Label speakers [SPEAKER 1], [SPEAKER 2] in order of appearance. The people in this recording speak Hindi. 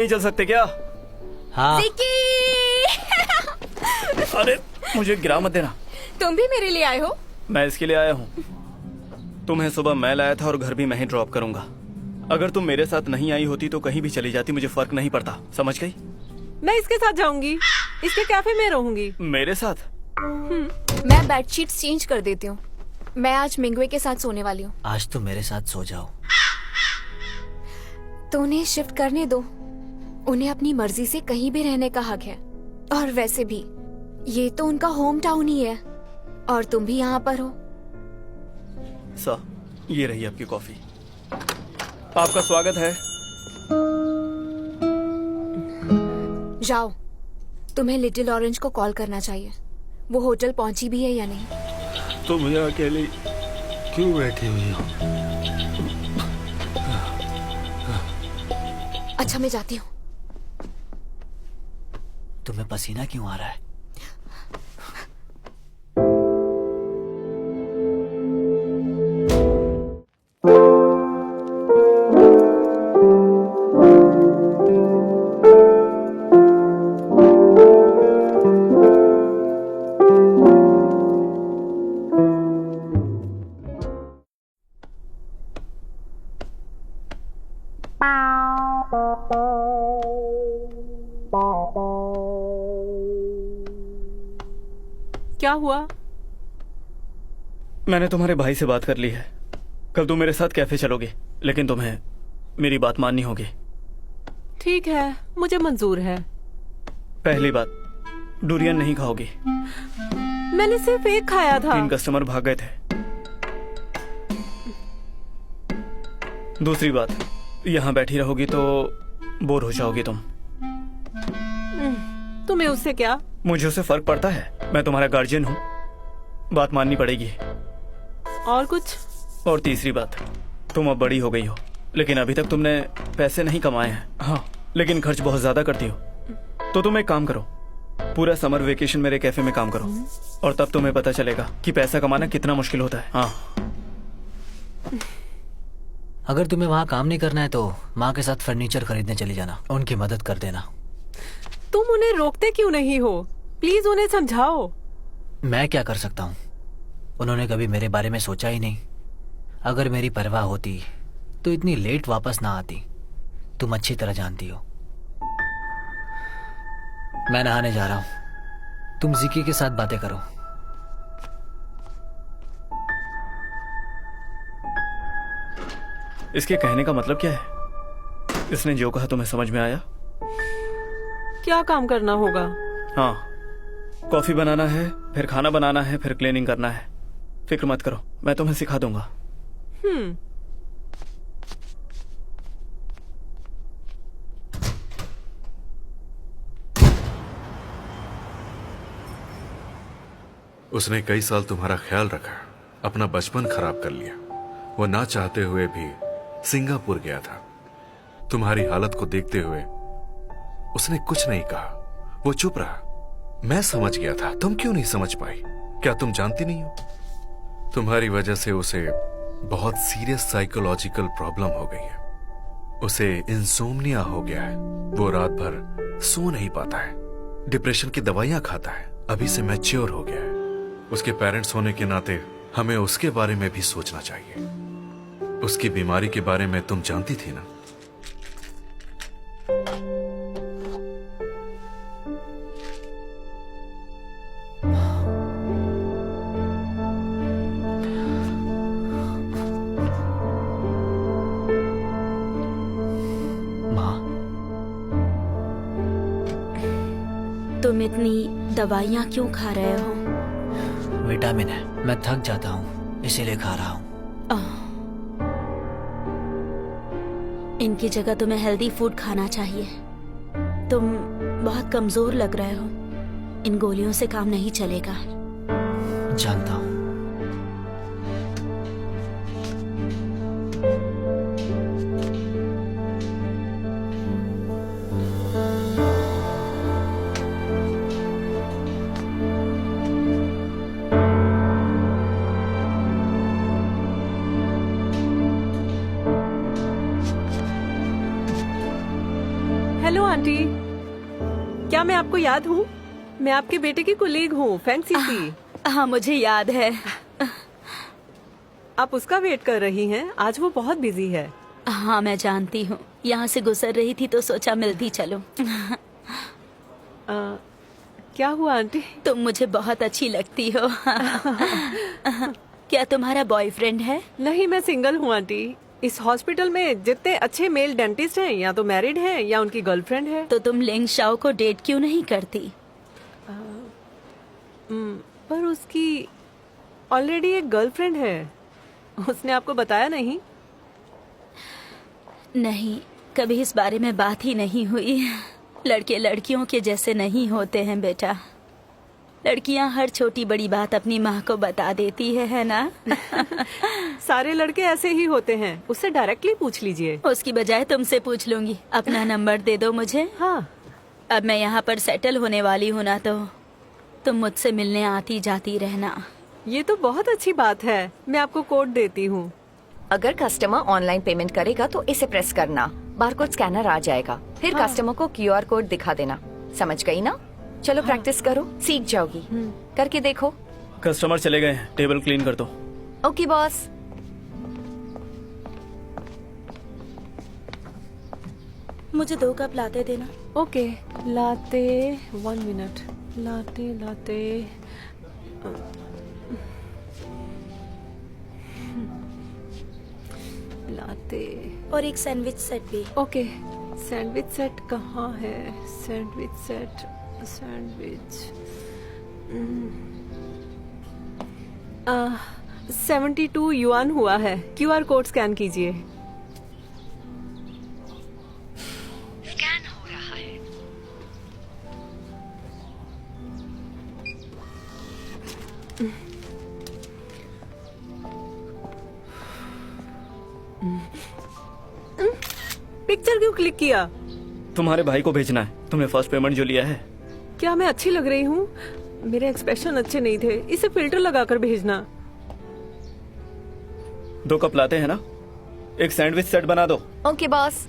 [SPEAKER 1] नहीं चल सकते क्या?
[SPEAKER 2] हाँ।
[SPEAKER 1] अरे मुझे गिरा मत देना।
[SPEAKER 3] तुम भी मेरे लिए आए हो?
[SPEAKER 1] मैं इसके लिए आया हूँ। तुम्हें सुबह मैं लाया था और घर भी मैं ही ड्रॉप करूंगा। अगर तुम मेरे साथ नहीं आई होती तो कहीं भी चली जाती, मुझे फर्क नहीं पड़ता। समझ गई?
[SPEAKER 4] मैं इसके साथ जाऊंगी, इसके कैफे में रहूंगी।
[SPEAKER 1] मेरे साथ?
[SPEAKER 3] मैं बेडशीट्स चेंज कर देती हूँ। मैं आज मिंगवे के साथ सोने वाली हूँ।
[SPEAKER 2] आज तो मेरे साथ सो जाओ।
[SPEAKER 3] तो उन्हें शिफ्ट करने दो। उन्हें अपनी मर्जी से कहीं भी रहने का हक है। और वैसे भी ये तो उनका होम टाउन ही है और तुम भी यहाँ पर हो।
[SPEAKER 1] ये रही आपकी कॉफी। आपका स्वागत है।
[SPEAKER 3] जाओ, तुम्हें लिटिल ऑरेंज को कॉल करना चाहिए। वो होटल पहुंची भी है या नहीं।
[SPEAKER 1] तुम यहाँ अकेली क्यों बैठी हुई हो?
[SPEAKER 3] अच्छा मैं जाती हूँ।
[SPEAKER 2] तुम्हें पसीना क्यों आ रहा है?
[SPEAKER 4] क्या हुआ?
[SPEAKER 1] मैंने तुम्हारे भाई से बात कर ली है। कल तुम मेरे साथ कैफे चलोगे, लेकिन तुम्हें मेरी बात माननी होगी।
[SPEAKER 4] ठीक है, मुझे मंजूर है।
[SPEAKER 1] पहली बात, डुरियन नहीं खाओगी।
[SPEAKER 4] मैंने सिर्फ एक खाया था।
[SPEAKER 1] 3 कस्टमर भाग गए थे। दूसरी बात, यहाँ बैठी रहोगी तो बोर हो जाओगी तुम।
[SPEAKER 4] तुम्हें उससे क्या?
[SPEAKER 1] मुझे उससे फर्क पड़ता है। मैं तुम्हारा गार्जियन हूँ, बात माननी पड़ेगी।
[SPEAKER 4] और कुछ?
[SPEAKER 1] और तीसरी बात, तुम अब बड़ी हो गई हो, लेकिन अभी तक तुमने पैसे नहीं कमाए हैं। हाँ, लेकिन खर्च बहुत ज्यादा करती हो। तो तुम एक काम करो, पूरा समर वेकेशन मेरे कैफे में काम करो, और तब तुम्हें पता चलेगा कि पैसा कमाना कितना मुश्किल होता है। हाँ।
[SPEAKER 2] अगर तुम्हें वहाँ काम नहीं करना है तो माँ के साथ फर्नीचर खरीदने चली जाना, उनकी मदद कर देना।
[SPEAKER 4] तुम उन्हें रोकते क्यों नहीं हो? प्लीज उन्हें समझाओ।
[SPEAKER 2] मैं क्या कर सकता हूँ? उन्होंने कभी मेरे बारे में सोचा ही नहीं। अगर मेरी परवाह होती तो इतनी लेट वापस ना आती। तुम अच्छी तरह जानती हो। मैं नहाने जा रहा हूँ, तुम जिकी के साथ बातें करो।
[SPEAKER 1] इसके कहने का मतलब क्या है? इसने जो कहा तुम्हें समझ में आया?
[SPEAKER 4] क्या काम करना होगा?
[SPEAKER 1] हाँ, कॉफी बनाना है, फिर खाना बनाना है, फिर क्लीनिंग करना है। फिक्र मत करो, मैं तुम्हें सिखा दूंगा।
[SPEAKER 5] उसने कई साल तुम्हारा ख्याल रखा, अपना बचपन खराब कर लिया। वो ना चाहते हुए भी सिंगापुर गया था। तुम्हारी हालत को देखते हुए उसने कुछ नहीं कहा, वो चुप रहा। मैं समझ गया था, तुम क्यों नहीं समझ पाई? क्या तुम जानती नहीं हो? तुम्हारी वजह से उसे बहुत सीरियस साइकोलॉजिकल प्रॉब्लम हो गई है। उसे इंसोम्निया हो गया है। वो रात भर सो नहीं पाता है, डिप्रेशन की दवाइयां खाता है। अभी से मैच्योर हो गया है। उसके पेरेंट्स होने के नाते हमें उसके बारे में भी सोचना चाहिए। उसकी बीमारी के बारे में तुम जानती थी ना?
[SPEAKER 6] तुम इतनी दवाइयाँ क्यों खा रहे हो?
[SPEAKER 2] विटामिन है, मैं थक जाता हूँ इसीलिए खा रहा हूँ।
[SPEAKER 6] इनकी जगह तुम्हें हेल्दी फूड खाना चाहिए। तुम बहुत कमजोर लग रहे हो, इन गोलियों से काम नहीं चलेगा।
[SPEAKER 2] जानता हूँ।
[SPEAKER 4] हेलो हेलो आंटी, क्या मैं आपको याद हूँ? मैं आपके बेटे की कुलीग हूँ, फैंसी सी।
[SPEAKER 6] हाँ, मुझे याद है।
[SPEAKER 4] आप उसका वेट कर रही हैं? आज वो बहुत बिजी है।
[SPEAKER 6] हाँ, मैं जानती हूँ। यहाँ से गुजर रही थी तो सोचा मिलती चलो।
[SPEAKER 4] क्या हुआ आंटी?
[SPEAKER 6] तुम मुझे बहुत अच्छी लगती हो। क्या तुम्हारा बॉयफ्रेंड है?
[SPEAKER 4] नहीं, मैं सिंगल हूँ आंटी। इस हॉस्पिटल में जितने अच्छे मेल डेंटिस्ट हैं या तो मैरिड हैं या उनकी गर्लफ्रेंड है।
[SPEAKER 6] तो तुम लिंग शाओ को डेट क्यों नहीं करती?
[SPEAKER 4] पर उसकी ऑलरेडी एक गर्लफ्रेंड है। उसने आपको बताया नहीं?
[SPEAKER 6] नहीं, कभी इस बारे में बात ही नहीं हुई। लड़के लड़कियों के जैसे नहीं होते हैं बेटा। लड़कियां हर छोटी बड़ी बात अपनी माँ को बता देती है ना?
[SPEAKER 4] सारे लड़के ऐसे ही होते हैं, उससे डायरेक्टली पूछ लीजिए।
[SPEAKER 6] उसकी बजाय तुमसे पूछ लूंगी। अपना नंबर दे दो मुझे।
[SPEAKER 4] हाँ,
[SPEAKER 6] अब मैं यहाँ पर सेटल होने वाली हूँ ना, तो तुम मुझसे मिलने आती जाती रहना।
[SPEAKER 4] ये तो बहुत अच्छी बात है। मैं आपको कोड देती हूँ।
[SPEAKER 7] अगर कस्टमर ऑनलाइन पेमेंट करेगा तो इसे प्रेस करना, बारकोड स्कैनर आ जाएगा, फिर कस्टमर को क्यूआर कोड दिखा देना। समझ गई ना? चलो प्रैक्टिस करो, सीख जाओगी। करके देखो।
[SPEAKER 1] कस्टमर चले गए हैं, टेबल क्लीन कर दो।
[SPEAKER 7] Okay boss.
[SPEAKER 6] मुझे 2 कप लाते देना।
[SPEAKER 4] ओके, लाते 1 मिनट। लाते लाते लाते।
[SPEAKER 6] और एक सैंडविच सेट भी।
[SPEAKER 4] ओके, सैंडविच सेट कहाँ है? सैंडविच सेट, सैंडविच 72 युआन हुआ है। क्यूआर कोड स्कैन कीजिए।
[SPEAKER 7] स्कैन हो रहा है।
[SPEAKER 4] पिक्चर क्यों क्लिक किया?
[SPEAKER 1] तुम्हारे भाई को भेजना है। तुमने फर्स्ट पेमेंट जो लिया है।
[SPEAKER 4] क्या मैं अच्छी लग रही हूँ? मेरे एक्सप्रेशन अच्छे नहीं थे, इसे फिल्टर लगाकर भेजना।
[SPEAKER 1] 2 कप लाते हैं ना? एक सैंडविच सेट बना दो।
[SPEAKER 7] Okay boss.